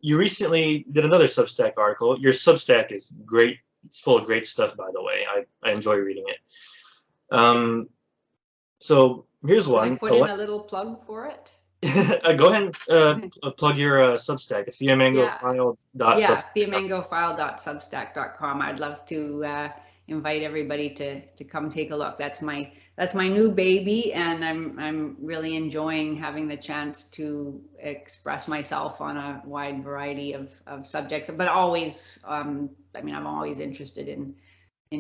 you recently did another Substack article. Your Substack is great. It's full of great stuff, by the way. I enjoy reading it. So here's Do I one. put in a little plug for it? Go ahead and plug your Substack, the fiamengofile.substack.com. I'd love to invite everybody to come take a look. That's my new baby, and I'm really enjoying having the chance to express myself on a wide variety of subjects. But always, I mean, I'm always interested in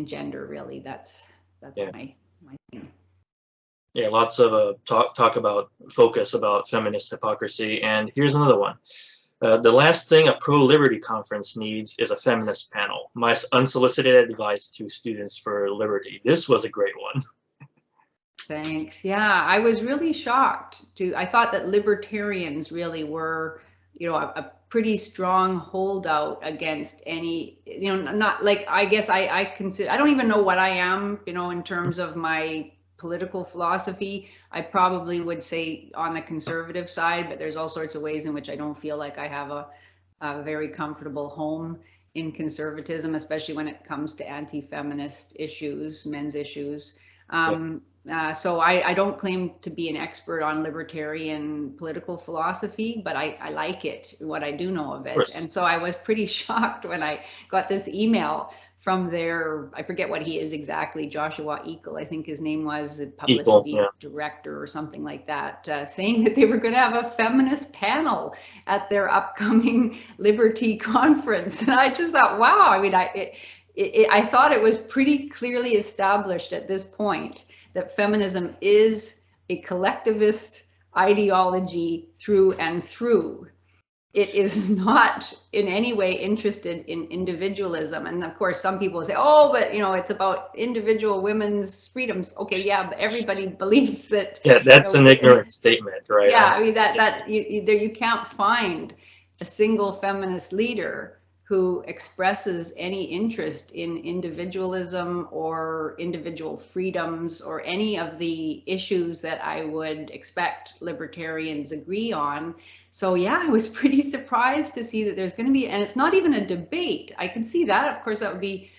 gender. Really, that's my thing. Yeah, lots of talk about focus about feminist hypocrisy. And here's another one. The last thing a pro-liberty conference needs is a feminist panel. My unsolicited advice to students for liberty. This was a great one. Thanks. Yeah, I was really shocked. I thought that libertarians really were, a pretty strong holdout against any, not like, I guess I consider, I don't even know what I am, in terms of my political philosophy. I probably would say on the conservative side, but there's all sorts of ways in which I don't feel like I have a very comfortable home in conservatism, especially when it comes to anti-feminist issues, men's issues. So I don't claim to be an expert on libertarian political philosophy, but I like it, what I do know of it. And so I was pretty shocked when I got this email from their, I forget what he is exactly, Joshua Eagle, I think his name was, the publicity director or something like that, saying that they were going to have a feminist panel at their upcoming Liberty conference. And I just thought, wow, I mean, I thought it was pretty clearly established at this point that feminism is a collectivist ideology through and through. It is not in any way interested in individualism. And of course, some people say, oh, but it's about individual women's freedoms. Okay, yeah, but everybody believes that. Yeah, that's an ignorant statement, right? Yeah, I mean, you can't find a single feminist leader who expresses any interest in individualism or individual freedoms or any of the issues that I would expect libertarians agree on. So yeah, I was pretty surprised to see that there's going to be, and it's not even a debate. I can see that, of course, that would be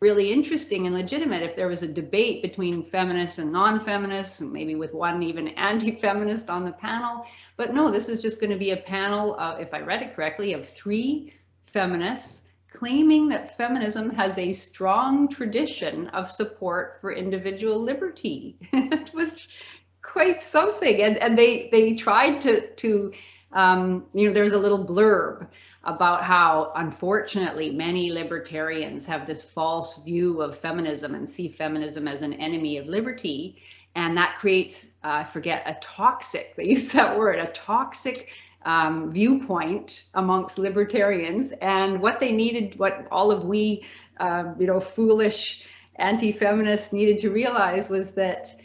really interesting and legitimate if there was a debate between feminists and non-feminists, maybe with one even anti-feminist on the panel. But no, this is just going to be a panel, if I read it correctly, of 3 feminists claiming that feminism has a strong tradition of support for individual liberty. It was quite something. And they tried to there's a little blurb about how, unfortunately, many libertarians have this false view of feminism and see feminism as an enemy of liberty. And that creates, I forget, a toxic, they use that word, a toxic viewpoint amongst libertarians. And what they needed, what all of we, foolish anti-feminists needed to realize was that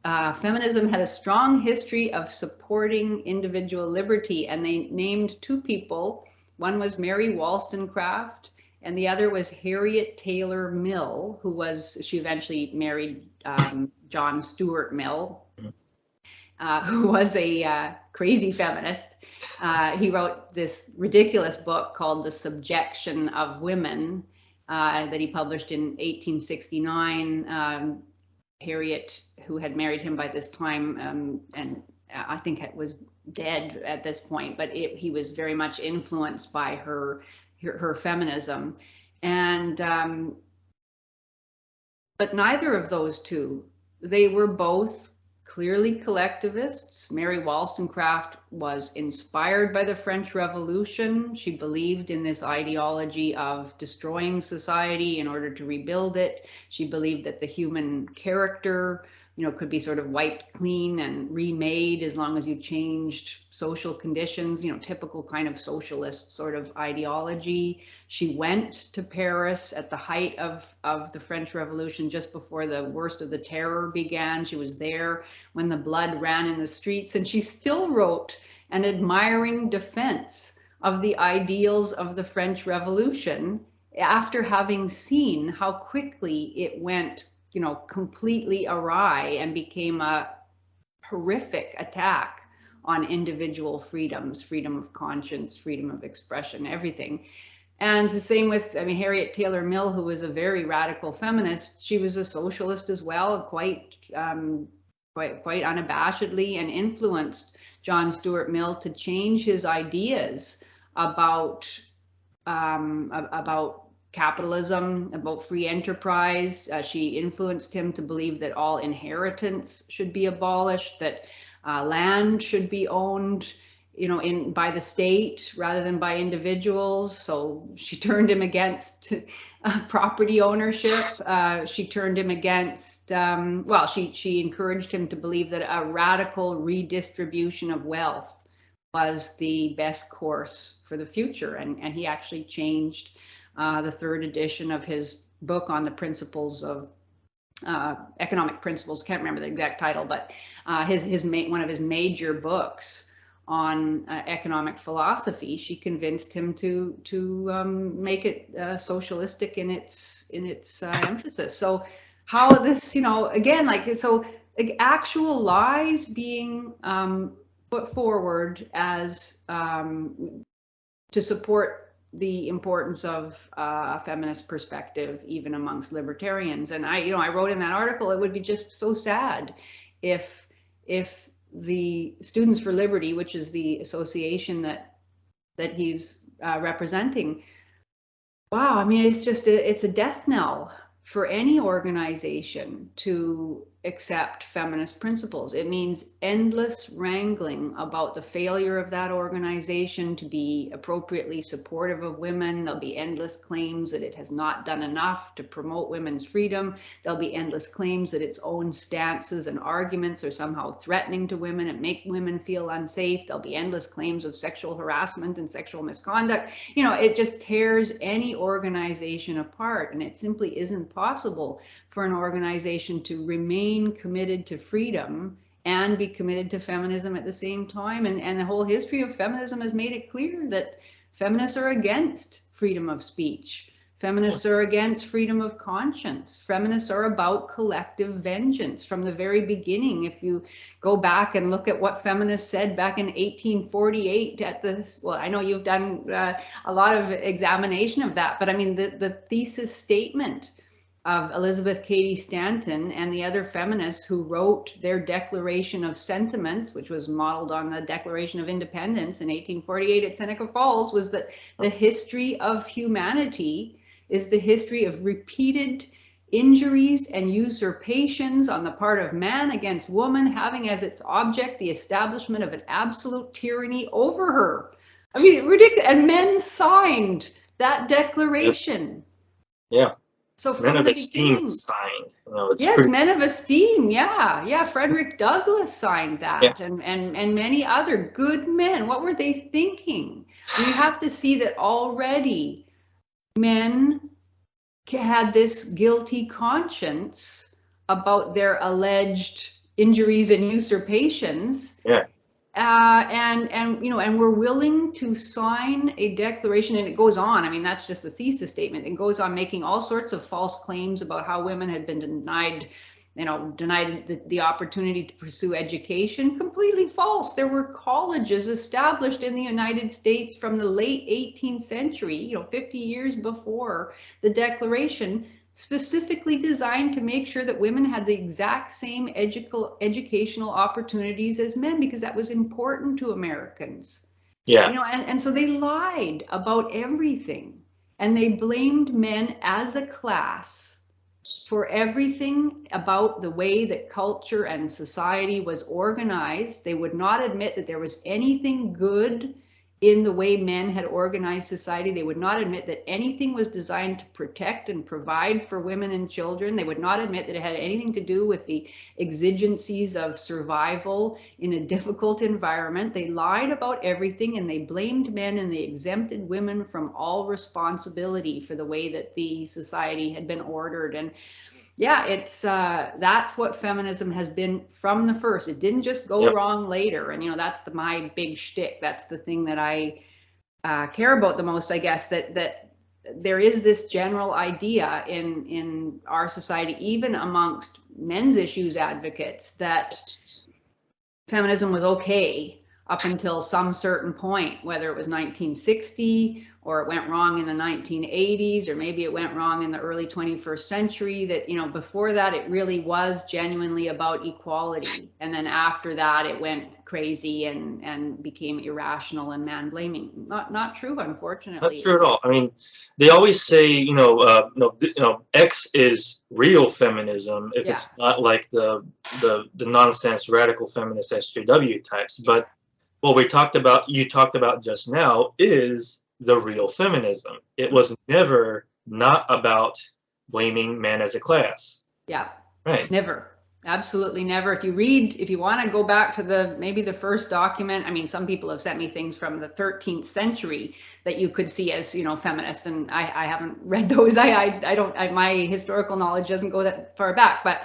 feminism had a strong history of supporting individual liberty. And they named 2 people. One was Mary Wollstonecraft, and the other was Harriet Taylor Mill, she eventually married John Stuart Mill, who was a crazy feminist. He wrote this ridiculous book called The Subjection of Women that he published in 1869. Harriet, who had married him by this time, and I think it was dead at this point, but he was very much influenced by her feminism. And but neither of those 2, they were both clearly collectivists. Mary Wollstonecraft was inspired by the French Revolution. She believed in this ideology of destroying society in order to rebuild it. She believed that the human character, could be sort of wiped clean and remade as long as you changed social conditions, typical kind of socialist sort of ideology. She went to Paris at the height of the French Revolution, just before the worst of the terror began. She was there when the blood ran in the streets, and she still wrote an admiring defense of the ideals of the French Revolution after having seen how quickly it went completely awry and became a horrific attack on individual freedoms, freedom of conscience, freedom of expression, everything. And it's the same with, I mean, Harriet Taylor Mill, who was a very radical feminist. She was a socialist as well, quite unabashedly, and influenced John Stuart Mill to change his ideas about capitalism, about free enterprise. She influenced him to believe that all inheritance should be abolished, that land should be owned, by the state rather than by individuals. So she turned him against property ownership. She turned him against, she encouraged him to believe that a radical redistribution of wealth was the best course for the future. And he actually changed the third edition of his book on the principles of economic principles. Can't remember the exact title, but one of his major books on economic philosophy. She convinced him to make it socialistic in its emphasis. So how this, again, actual lies being put forward as to support the importance of a feminist perspective, even amongst libertarians. And I wrote in that article, it would be just so sad if the Students for Liberty, which is the association that he's representing, wow, I mean, it's a death knell for any organization to accept feminist principles. It means endless wrangling about the failure of that organization to be appropriately supportive of women. There'll be endless claims that it has not done enough to promote women's freedom. There'll be endless claims that its own stances and arguments are somehow threatening to women and make women feel unsafe. There'll be endless claims of sexual harassment and sexual misconduct. It just tears any organization apart, and it simply isn't possible for an organization to remain committed to freedom and be committed to feminism at the same time. And the whole history of feminism has made it clear that feminists are against freedom of speech. Feminists are against freedom of conscience. Feminists are about collective vengeance from the very beginning. If you go back and look at what feminists said back in 1848 I know you've done a lot of examination of that, but I mean, the thesis statement of Elizabeth Cady Stanton and the other feminists who wrote their Declaration of Sentiments, which was modeled on the Declaration of Independence in 1848 at Seneca Falls, was that the history of humanity is the history of repeated injuries and usurpations on the part of man against woman, having as its object the establishment of an absolute tyranny over her. I mean, ridiculous. And men signed that declaration. Yeah. So Men of Esteem signed. Yes, Men of Esteem. Yeah. Frederick Douglass signed that, yeah. and many other good men. What were they thinking? We have to see that already men had this guilty conscience about their alleged injuries and usurpations. Yeah. And we're willing to sign a declaration, and it goes on. I mean, that's just the thesis statement. It goes on making all sorts of false claims about how women had been denied the opportunity to pursue education. Completely false. There were colleges established in the United States from the late 18th century, 50 years before the Declaration, specifically designed to make sure that women had the exact same educational opportunities as men, because that was important to Americans. Yeah. And so they lied about everything, and they blamed men as a class for everything about the way that culture and society was organized. They would not admit that there was anything good in the way men had organized society. They would not admit that anything was designed to protect and provide for women and children. They would not admit that it had anything to do with the exigencies of survival in a difficult environment. They lied about everything, and they blamed men, and they exempted women from all responsibility for the way that the society had been ordered. And yeah, it's that's what feminism has been from the first. It didn't just go wrong later. And that's my big shtick. That's the thing that I care about the most, I guess, that there is this general idea in our society, even amongst men's issues advocates, that feminism was okay up until some certain point, whether it was 1960 or it went wrong in the 1980s, or maybe it went wrong in the early 21st century, that, you know, before that, it really was genuinely about equality. And then after that, it went crazy and became irrational and man blaming. Not true, unfortunately. Not true at all. I mean, they always say, X is real feminism if it's not like the nonsense radical feminist SJW types. But what you talked about just now is the real feminism. It was never not about blaming men as a class. Yeah. Right. Never. Absolutely never. If you want to go back to maybe the first document, I mean, some people have sent me things from the 13th century that you could see as, you know, feminist, and I haven't read those. My historical knowledge doesn't go that far back, but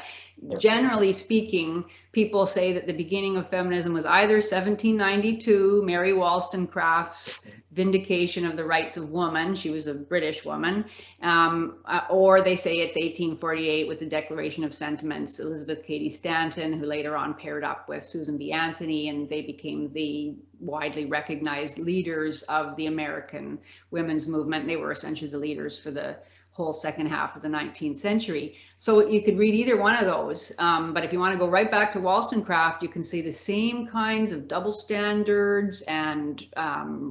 generally speaking, people say that the beginning of feminism was either 1792, Mary Wollstonecraft's vindication of the rights of woman. She was a British woman. Or they say it's 1848 with the Declaration of Sentiments, Elizabeth Cady Stanton, who later on paired up with Susan B. Anthony, and they became the widely recognized leaders of the American women's movement. They were essentially the leaders for the whole second half of the 19th century. So you could read either one of those. But if you want to go right back to Wollstonecraft, you can see the same kinds of double standards and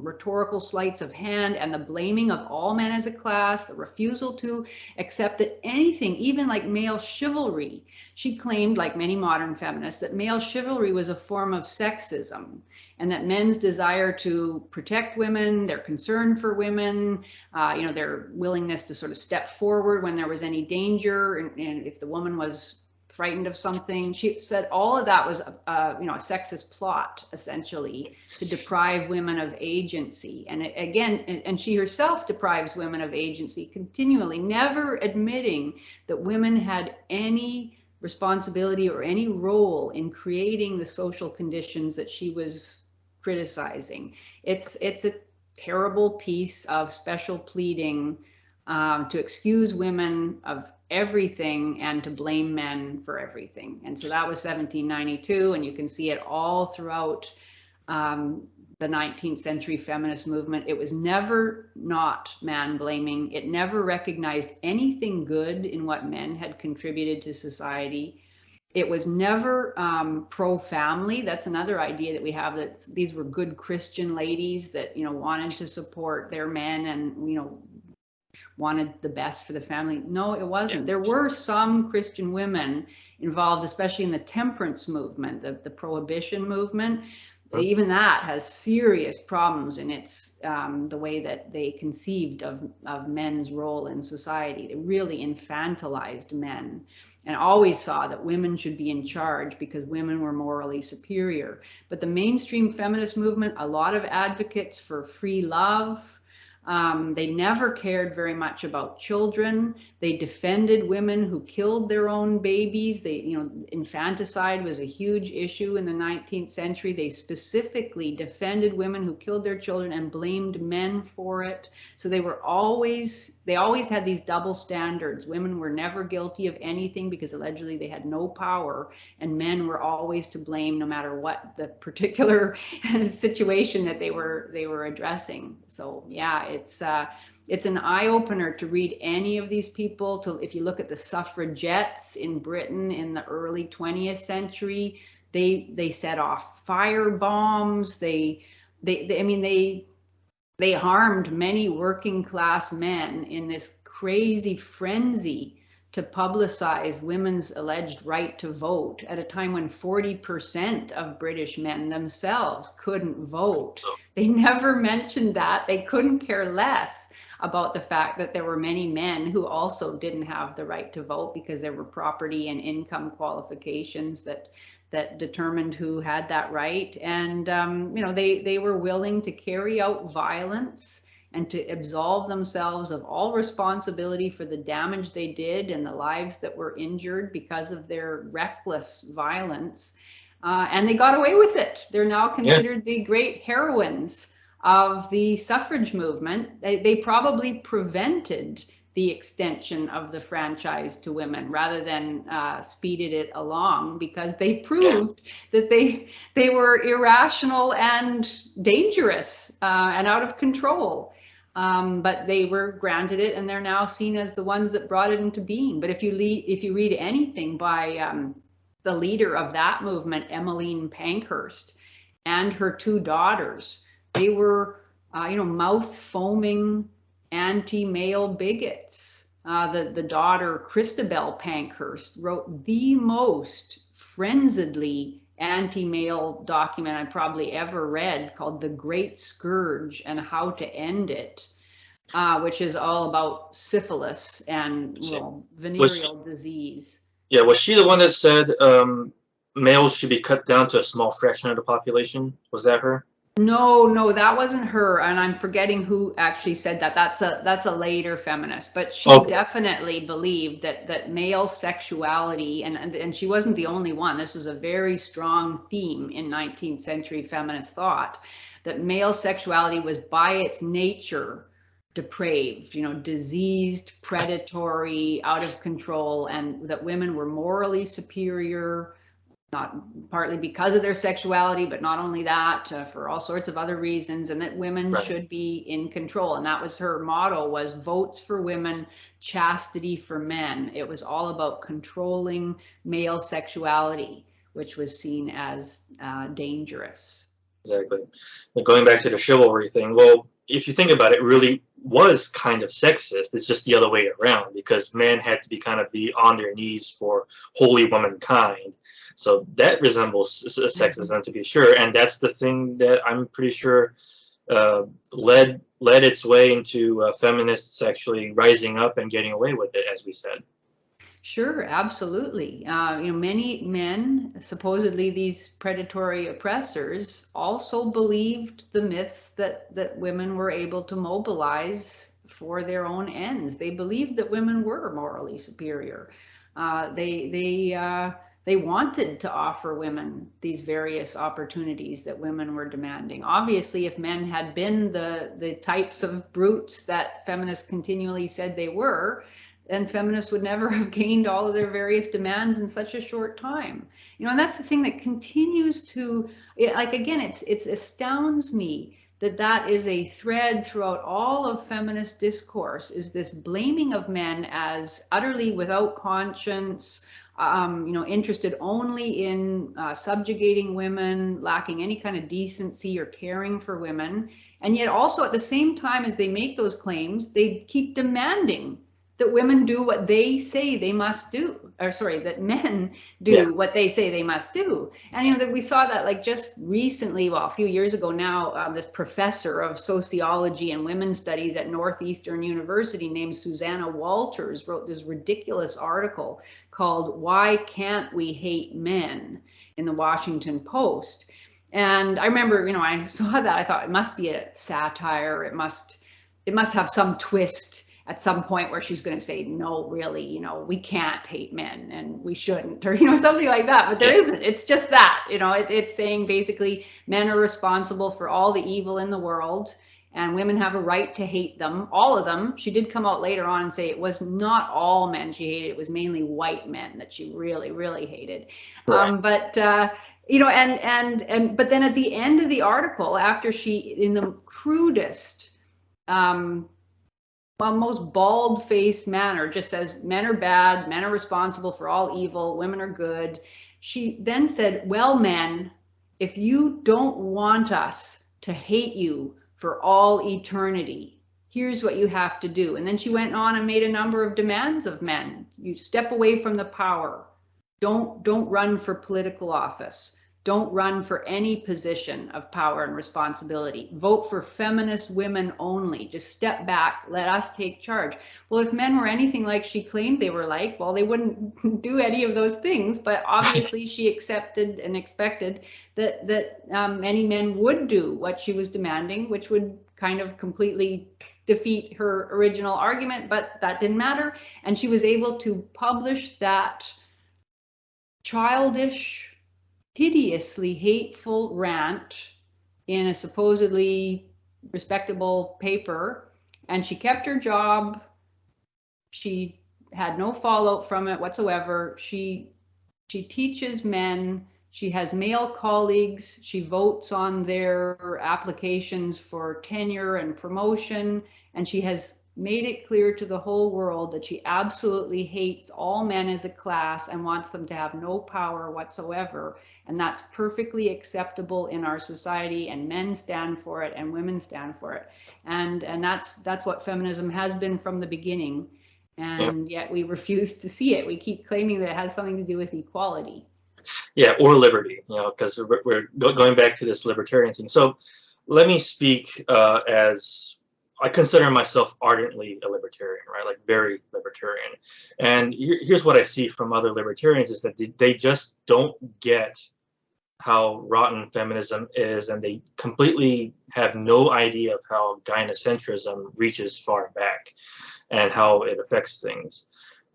rhetorical sleights of hand and the blaming of all men as a class, the refusal to accept that anything, even like male chivalry. She claimed, like many modern feminists, that male chivalry was a form of sexism, and that men's desire to protect women, their concern for women, their willingness to sort of step forward when there was any danger, and if the woman was frightened of something. She said all of that was a sexist plot, essentially, to deprive women of agency. And and she herself deprives women of agency continually, never admitting that women had any responsibility or any role in creating the social conditions that she was criticizing. It's a terrible piece of special pleading to excuse women of everything and to blame men for everything. And so that was 1792, and you can see it all throughout the 19th century feminist movement. It was never not man blaming. It never recognized anything good in what men had contributed to society. It was never pro-family. That's another idea that we have, that these were good Christian ladies that, wanted to support their men and, wanted the best for the family. No, it wasn't. There were some Christian women involved, especially in the temperance movement, the prohibition movement. Even that has serious problems in its the way that they conceived of men's role in society. They really infantilized men and always saw that women should be in charge because women were morally superior. But the mainstream feminist movement, a lot of advocates for free love. They never cared very much about children. They defended women who killed their own babies. Infanticide was a huge issue in the 19th century. They specifically defended women who killed their children and blamed men for it. So they always had these double standards. Women were never guilty of anything because allegedly they had no power, and men were always to blame no matter what the particular situation that they were addressing. So yeah, it's an eye-opener to read any of these people. If you look at the suffragettes in Britain in the early 20th century, they set off fire bombs. They harmed many working class men in this crazy frenzy to publicize women's alleged right to vote at a time when 40% of British men themselves couldn't vote. They never mentioned that. They couldn't care less about the fact that there were many men who also didn't have the right to vote because there were property and income qualifications that determined who had that right. And they were willing to carry out violence and to absolve themselves of all responsibility for the damage they did and the lives that were injured because of their reckless violence. And they got away with it. They're now considered the great heroines of the suffrage movement. They probably prevented the extension of the franchise to women rather than speeded it along, because they proved that they were irrational and dangerous and out of control. But they were granted it, and they're now seen as the ones that brought it into being. But if you read anything by the leader of that movement, Emmeline Pankhurst, and her two daughters, they were, mouth foaming anti-male bigots. The daughter, Christabel Pankhurst, wrote the most frenziedly anti-male document I probably ever read, called The Great Scourge and How to End It, which is all about syphilis and venereal disease. Yeah, was she the one that said males should be cut down to a small fraction of the population? Was that her? No, that wasn't her, and I'm forgetting who actually said that. That's a later feminist, but she definitely believed that male sexuality, and she wasn't the only one. This was a very strong theme in 19th century feminist thought, that male sexuality was by its nature depraved, diseased, predatory, out of control, and that women were morally superior, not partly because of their sexuality, but not only that, for all sorts of other reasons, and that women should be in control. And that was her motto, was votes for women, chastity for men. It was all about controlling male sexuality, which was seen as dangerous. Exactly. But going back to the chivalry thing, well, if you think about it, it really was kind of sexist. It's just the other way around, because men had to be on their knees for holy womankind. So that resembles sexism, to be sure, and that's the thing that I'm pretty sure led its way into feminists actually rising up and getting away with it, as we said. Sure, absolutely. Many men, supposedly these predatory oppressors, also believed the myths that women were able to mobilize for their own ends. They believed that women were morally superior. They wanted to offer women these various opportunities that women were demanding. Obviously, if men had been the types of brutes that feminists continually said they were, then feminists would never have gained all of their various demands in such a short time. And that's the thing that continues to, again, it astounds me that is a thread throughout all of feminist discourse, is this blaming of men as utterly without conscience, interested only in subjugating women, lacking any kind of decency or caring for women. And yet also at the same time as they make those claims, they keep demanding that women do what they say they must do, that men do what they say they must do. And that we saw that just recently, a few years ago now, this professor of sociology and women's studies at Northeastern University named Susanna Walters wrote this ridiculous article called "Why Can't We Hate Men?" in the Washington Post. And I remember, I saw that, I thought it must be a satire. It must have some twist at some point where she's going to say, no, really, we can't hate men and we shouldn't, or, something like that. But there isn't. It's just that, it's saying basically men are responsible for all the evil in the world and women have a right to hate them, all of them. She did come out later on and say it was not all men she hated. It was mainly white men that she really, really hated. Right. But then at the end of the article, after she, in the crudest, most bald-faced manner, just says men are bad, men are responsible for all evil, women are good. She then said, well, men, if you don't want us to hate you for all eternity, here's what you have to do. And then she went on and made a number of demands of men. You step away from the power. Don't run for political office. Don't run for any position of power and responsibility. Vote for feminist women only. Just step back. Let us take charge. Well, if men were anything like she claimed they were like, well, they wouldn't do any of those things. But obviously she accepted and expected that many men would do what she was demanding, which would kind of completely defeat her original argument. But that didn't matter. And she was able to publish that childish, hideously hateful rant in a supposedly respectable paper, and she kept her job. She had no fallout from it whatsoever. She teaches men. She has male colleagues. She votes on their applications for tenure and promotion. And she has made it clear to the whole world that she absolutely hates all men as a class and wants them to have no power whatsoever. And that's perfectly acceptable in our society, and men stand for it and women stand for it. And that's what feminism has been from the beginning. And yet we refuse to see it. We keep claiming that it has something to do with equality. Yeah, or liberty, because we're going back to this libertarian thing. So let me speak as I consider myself ardently a libertarian, right? Like very libertarian. And here's what I see from other libertarians is that they just don't get how rotten feminism is, and they completely have no idea of how gynocentrism reaches far back and how it affects things.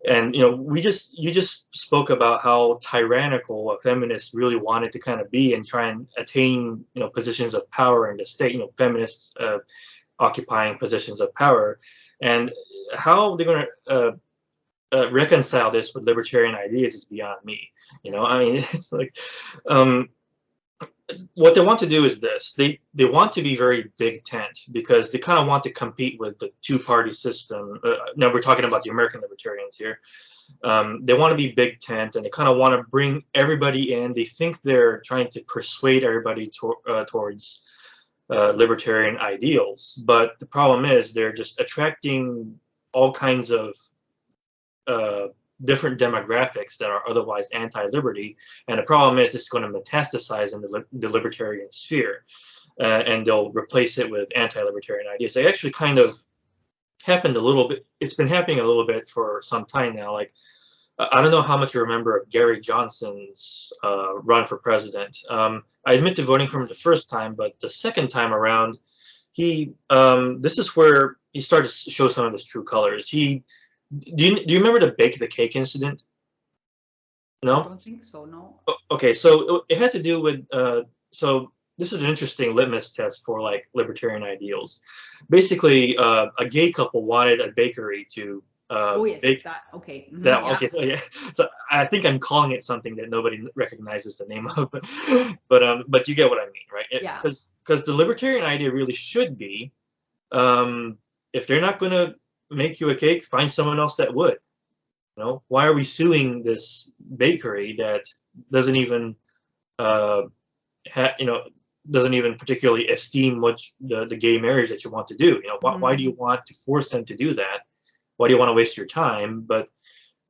And you just spoke about how tyrannical a feminist really wanted to kind of be and try and attain positions of power in the state. Feminists occupying positions of power, and how they're going to reconcile this with libertarian ideas is beyond me. I mean, it's like what they want to do is this. They want to be very big tent because they kind of want to compete with the two-party system. Now we're talking about the American libertarians here. They want to be big tent, and they kind of want to bring everybody in. They think they're trying to persuade everybody towards libertarian ideals, but the problem is they're just attracting all kinds of different demographics that are otherwise anti-liberty, and the problem is this is going to metastasize in the libertarian sphere, and they'll replace it with anti-libertarian ideas. They actually kind of happened a little bit. It's been happening a little bit for some time now. Like, I don't know how much you remember of Gary Johnson's run for president. I admit to voting for him the first time, but the second time around, this is where he started to show some of his true colors. Do you remember the bake the cake incident? No? I don't think so, no. Okay, so it had to do with, so this is an interesting litmus test for like libertarian ideals. Basically, a gay couple wanted a bakery to Oh yes, bake that, okay. Mhm, that. yeah. Okay, so yeah, so I think I'm calling it something that nobody recognizes the name of, but you get what I mean, right? Yeah. Because the libertarian idea really should be, if they're not going to make you a cake, find someone else that would. Why are we suing this bakery that doesn't even doesn't even particularly esteem much the gay marriage that you want to do? Why do you want to force them to do that? Why do you want to waste your time? But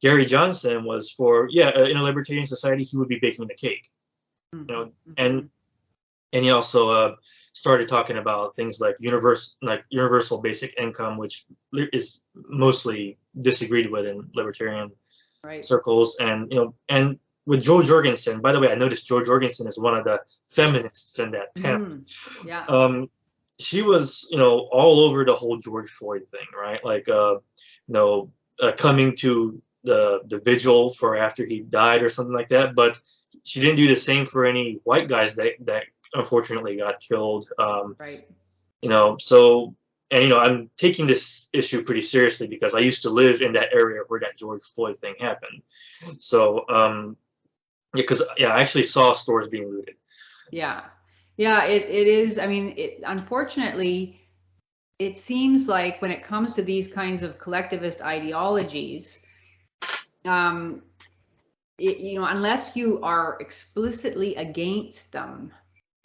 Gary Johnson was for, in a libertarian society he would be baking the cake. And he also started talking about things like universal basic income, which is mostly disagreed with in libertarian circles. And with Jo Jorgensen, by the way, I noticed Jo Jorgensen is one of the feminists in that panel. Yeah. She was, all over the whole George Floyd thing, right? Like, coming to the vigil for after he died or something like that. But she didn't do the same for any white guys that unfortunately got killed. So, and I'm taking this issue pretty seriously because I used to live in that area where that George Floyd thing happened. So, because I actually saw stores being looted. Yeah, it is. I mean, unfortunately, it seems like when it comes to these kinds of collectivist ideologies, unless you are explicitly against them,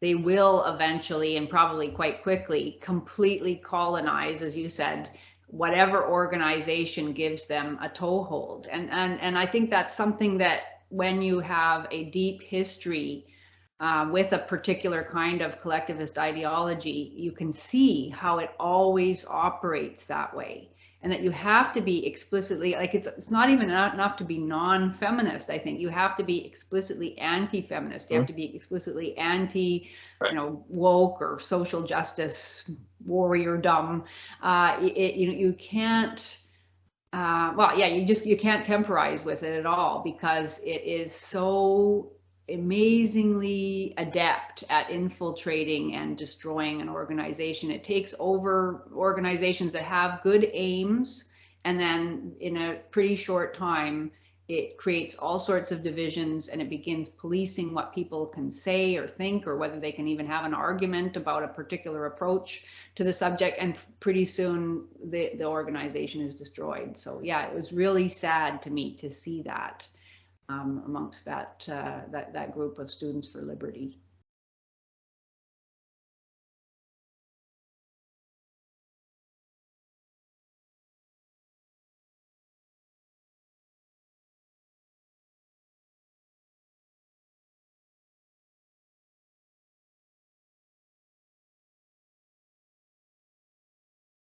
they will eventually, and probably quite quickly, completely colonize, as you said, whatever organization gives them a toehold. And I think that's something that when you have a deep history with a particular kind of collectivist ideology, you can see how it always operates that way. And that you have to be explicitly, like, it's not even enough to be non-feminist. I think you have to be explicitly anti-feminist. You have to be explicitly anti, woke or social justice warrior-dumb. You can't. You can't temporize with it at all because it is so amazingly adept at infiltrating and destroying an organization. It takes over organizations that have good aims And then in a pretty short time, it creates all sorts of divisions, and it begins policing what people can say or think, or whether they can even have an argument about a particular approach to the subject. And pretty soon the organization is destroyed. So yeah, it was really sad to me to see that amongst that group of Students for Liberty.